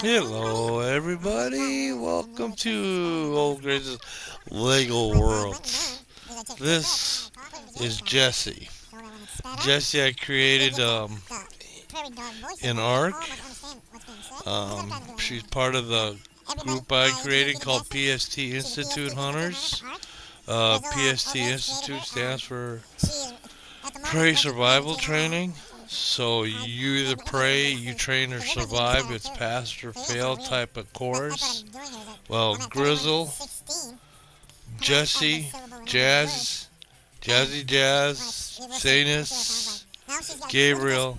Hello, everybody. Welcome to OelGrez's Lego World. This is Jessie. Jessie, I created an arc. She's part of the group I created called PST Institute Hunters. PST Institute stands for Prey Survival Training. So you either pray, you train, or survive. It's pass or fail type of course. Well, Grezzel, Jessie, Jazz, Sanus, Gabriel,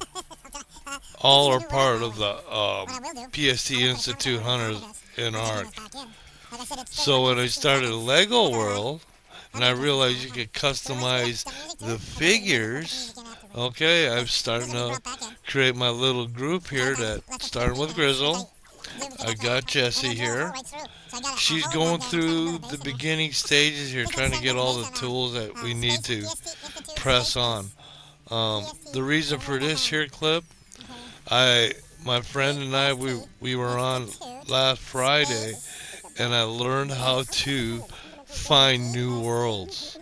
all are part of the PST Institute Hunters in ARC. So when I started Lego World, and I realized you could customize the figures. Okay, I'm starting to create my little group here that started with Grezzel. I got Jessie here. She's going through the beginning stages here, trying to get all the tools that we need to press on. The reason for this here clip, my friend and I, we were on last Friday, and I learned how to find new worlds.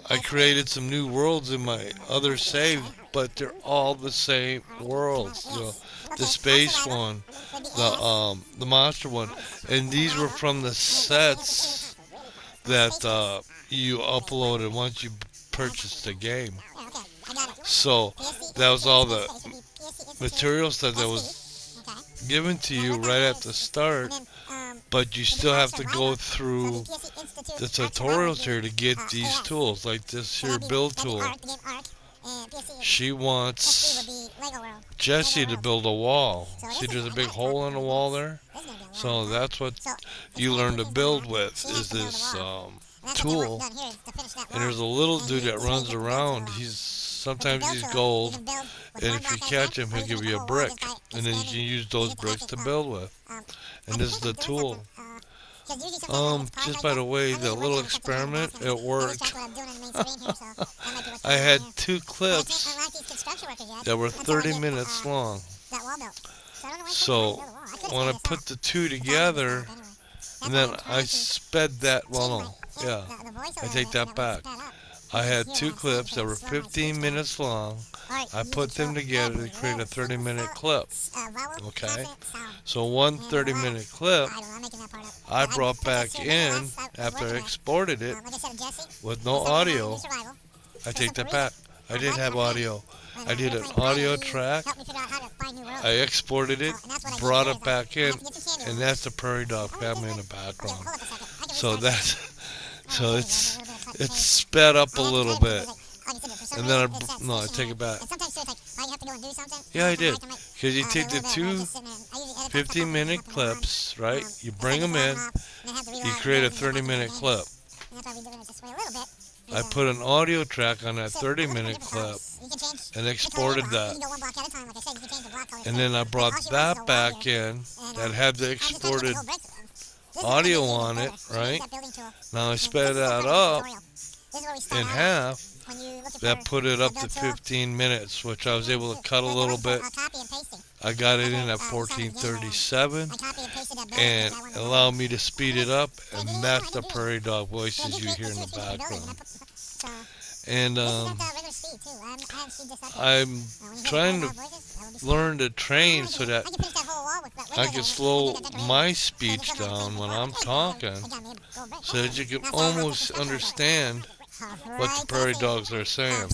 I created some new worlds in my other save, but they're all the same worlds. The space one, the monster one, and these were from the sets that you uploaded once you purchased the game. So that was all the materials that was given to you right at the start, but you still have to go through the tutorials here to get these tools, like this here build tool. She wants Jessie to build a wall. See, there's a big hole in the wall there. So that's what you learn to build with, is this tool. And there's a little dude that runs around. Sometimes he's gold, and if you catch him, he'll give you a brick, and then you can use those bricks to build with. And this is the tool. Just by the way, the little experiment, it worked. I had 2 clips that were 30 minutes long. So when I put the 2 together, and then I sped that, I take that back. I had 2 clips that were 15 minutes long. I put them together to create a 30-minute clip. Okay? So one 30-minute clip, I brought back in after I exported it with no audio. I take that back. I didn't have audio. I did an audio track. I exported it, brought it back in, and that's the prairie dog family in the background. So it's sped up a little bit. And then I take it back. Yeah, I did. Because you take the 2 15-minute clips, right? You bring them in. You create a 30-minute clip. I put an audio track on that 30-minute clip and exported that. And then I brought that back in that had the exported audio on it, right? Now I sped that up in half. That put it up to 15 minutes, which I was able to cut a little bit. I got it in at 1437 and allowed me to speed it up and match the prairie dog voices you hear in the background. And I'm trying to learn to train so that I can slow my speech down when I'm talking, so that you can almost understand what the prairie dogs are saying.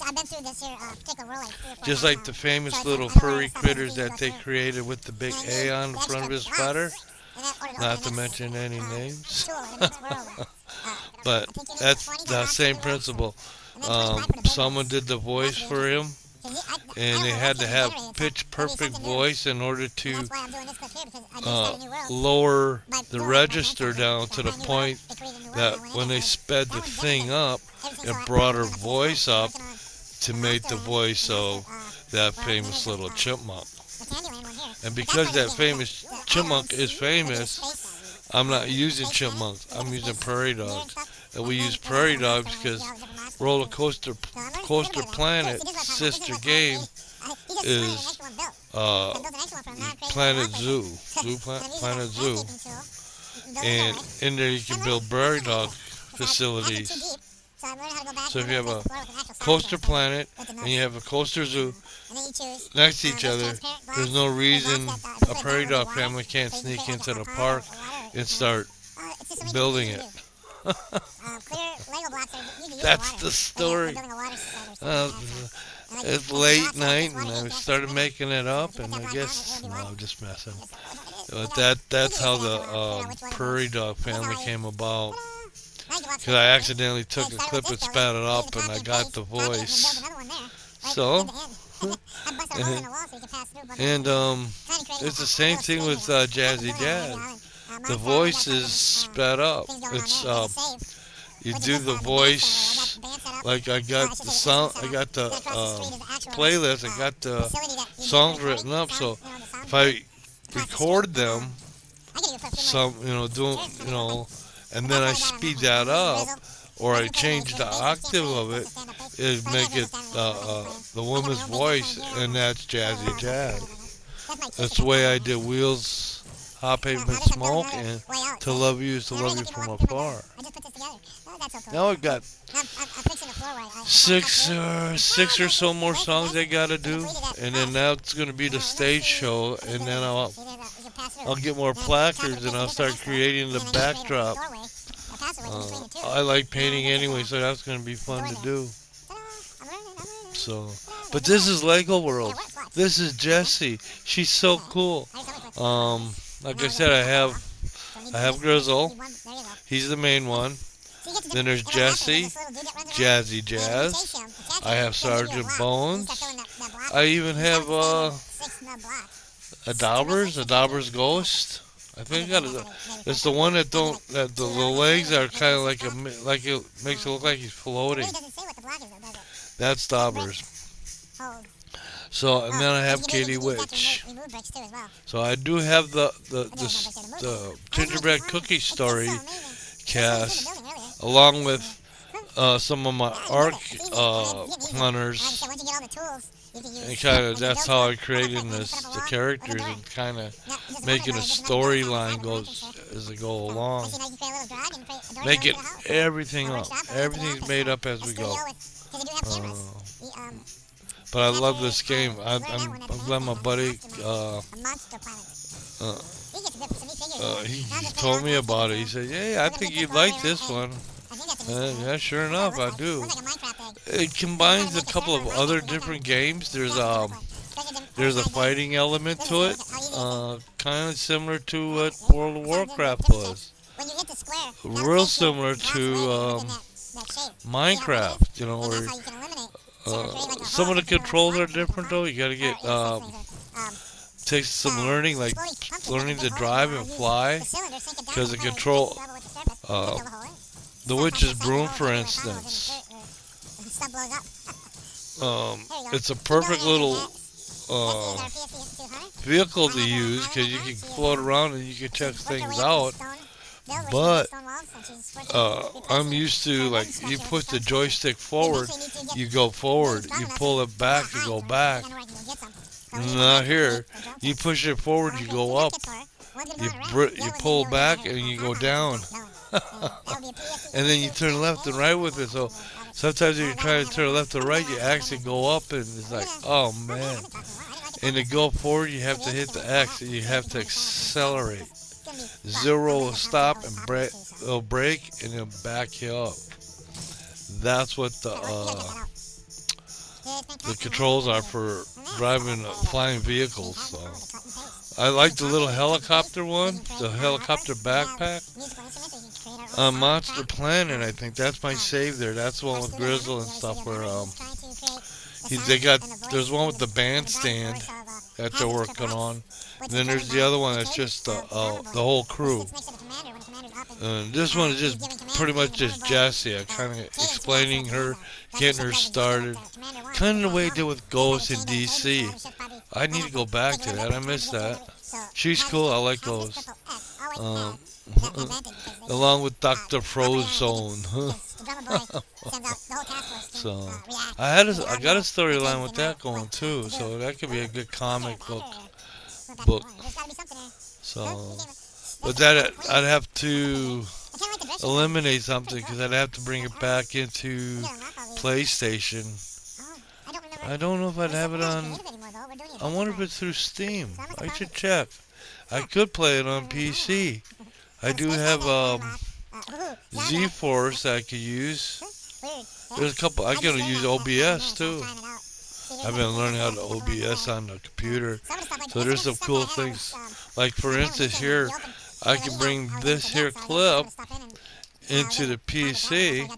Just like the famous little furry critters that they created with the big A on the front of his sweater, not to mention any names. But that's the same principle. Someone did the voice for him, and they had to have pitch perfect voice in order to lower the register down to the point that when they sped the thing up, it brought her voice up to make the voice of that famous little chipmunk. And because that famous chipmunk is famous, I'm not using chipmunks, I'm using prairie dogs. And we use prairie dogs because Coaster Planet sister game is Planet Zoo. Planet Zoo, and in there you can build prairie dog facilities. So if you have a coaster planet and you have a coaster zoo next to each other, there's no reason a prairie dog family can't sneak into the park and start building it. That's the story. Uh, it's late night and I started making it up, and I guess no, I'm just messing. But that's how the prairie dog family came about. Because I accidentally took a clip and spat it up, and I got the voice. So, and it's the same thing with Jazzy Jazz. The voice is sped up. It's you do the voice like I got the sound, I got the playlist, I got the songs written up. So if I record them, some doing and then I speed that up, or I change the octave of it, it make it the woman's voice, and that's Jazzy Jazz. That's the way I did Wheels, Hot Pavement Smoke, and To Love You Is To Love You From Afar. Now I've got six or so more songs I gotta do, and then that's gonna be the stage show, and then I'll get more placards and I'll start creating the backdrop. I like painting anyway, so that's gonna be fun to do. So, but this is Lego World. This is Jessie. She's so cool. Like I said, I have Grezzel. He's the main one. Then there's Jessie, Jazzy Jazz. I have Sergeant Bones. I even have a Dauber's Ghost. I think it's the one that the legs are kind of like it makes it look like he's floating. That's Dauber's. So, and then I have Katie Witch. So I do have the gingerbread cookie story cast, along with some of my arc hunters. And kind of that's how I created the characters, and kind of making a storyline goes as I go along. Making everything up. Everything's made up as we go. But I love this game. I'm glad my buddy he told me about it. He said, "Yeah, I think you'd like this one." Yeah, sure enough, I do. It combines a couple of other different games. There's a fighting element to it, kind of similar to what World of Warcraft was. Real similar to Minecraft, where some of the controls are different though. You gotta get takes some learning, like learning to drive and fly, because the control. The witch's broom, for instance, it's a perfect little vehicle to use, because you can float around and you can check things out. But I'm used to, like, you put the joystick forward, you go forward. You pull it back, you go back. Not here. You push it forward, you go up. You pull back and you go down. And then you turn left and right with it. So sometimes if you're trying to turn left or right, you actually go up, and it's like, oh man. And to go forward, you have to hit the X, and you have to accelerate. Zero will stop, and it'll brake, and it'll back you up. That's what the controls are for driving flying vehicles. So I like the little helicopter one, the helicopter backpack. Monster Planet, I think that's my save there. That's the one with Grezzel and stuff, where there's one with the bandstand that they're working on. And then there's the other one that's just the whole crew. This one is just pretty much just Jessie. I kind of explaining her, getting her started. Kind of the way they did with Ghost in DC. I need to go back to that. I miss that. She's cool. I like Ghost. Along with Dr. Frozone. So I got a storyline with that going too. So that could be a good comic book. So, but that I'd have to eliminate something because I'd have to bring it back into PlayStation. I don't know if I'd have it on. I wonder if it's through Steam. I should check. I could play it on PC. I do have Z-Force I could use. There's a couple. I can use OBS too. I've been learning how to OBS on the computer. So there's some cool things. Like for instance here, I can bring this here clip into the PC,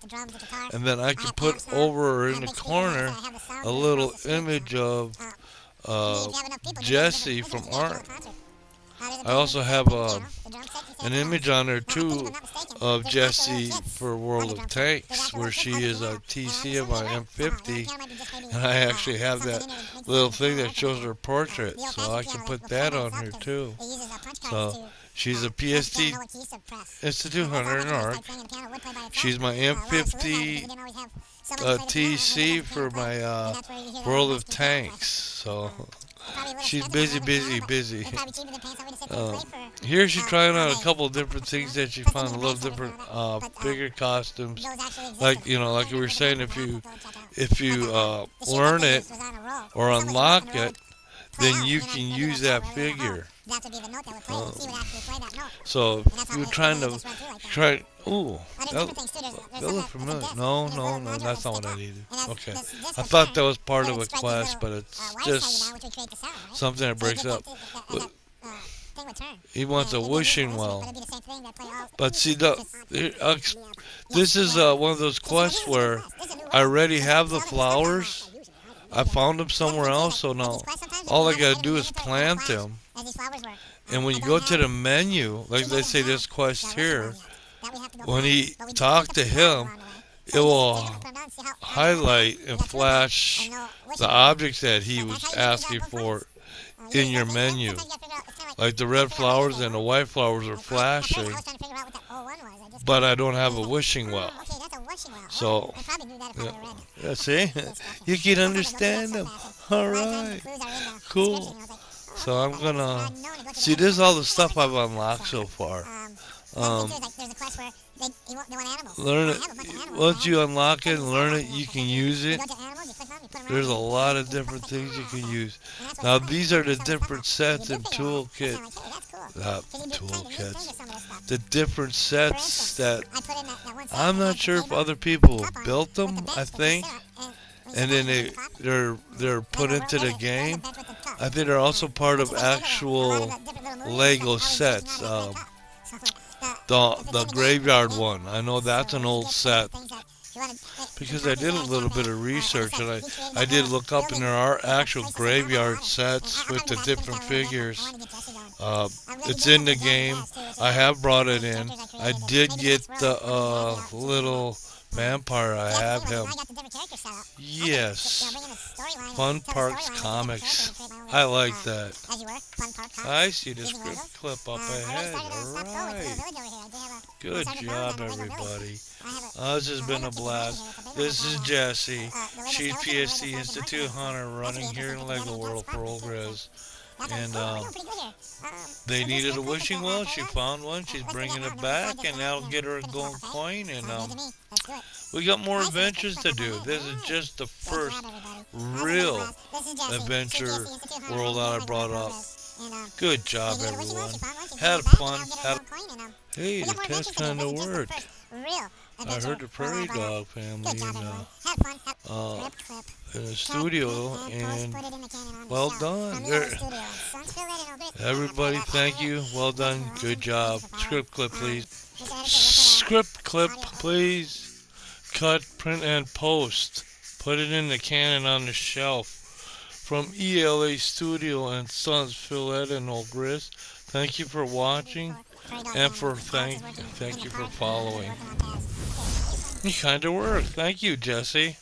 and then I can put over in the corner a little image of Jessie from Art. I also have an image on there too of Jessie for World of Tanks, where she is a TC of my M50, and I actually have that little thing that shows her portrait, so I can put that on here too. So she's a PST Institute Hunter in Arc. She's my M50 TC for my World of Tanks. So she's busy. Here she's trying out a couple of different things that she found, a little different, bigger costumes. Like like we were saying, if you learn it or unlock it, then you can use that figure. So if you're trying to ooh, that looked familiar. No, that's not what I needed. Okay, I thought that was part of a quest, but it's just something that breaks up. He wants a wishing well. But see, this is one of those quests where I already have the flowers. I found them somewhere else, so now all I gotta do is plant them. And when you go to the menu, like they say this quest here, when he talked to him, it will highlight and flash the objects that he was asking for in your menu. Like the red flowers and the white flowers are flashing, but I don't have a wishing well. So, yeah, see? You can understand them. Alright, cool. So I'm gonna see, this is all the stuff I've unlocked so far. Learn it. Once you unlock it and learn it, you can use it. There's a lot of different things you can use. Now these are the different sets and toolkits. The different sets that I'm not sure if other people built them, I think, and then they're put into the game. I think they're also part of actual Lego sets. The graveyard one, I know that's an old set, because I did a little bit of research, and I did look up, and there are actual graveyard sets with the different figures. It's in the game. I have brought it in. I did get the little vampire. I have him. Yes. Fun Parks Comics. I like that. I see the script clip up ahead. Alright. Good job, everybody. This has been a blast. This is Jessie. She's PST Institute Hunter running here in Lego World for OelGrez. And they needed a wishing well. She found one. She's bringing it back, and that'll get her a gold coin. And we got more adventures to do. This is just the first real adventure world that I brought up. Good job, everyone. Had fun. Hey, the test kind of worked. I heard the prairie dog family in the studio, and well done. Everybody, thank you. Well done. Good job. Script clip, please. Script clip, please. Cut, print, and post. Put it in the canon on the shelf. From ELA Studio and Sons, Phil Ed and OelGrez. Thank you for watching, and thank you for following. You kind of worked. Thank you, Jessie.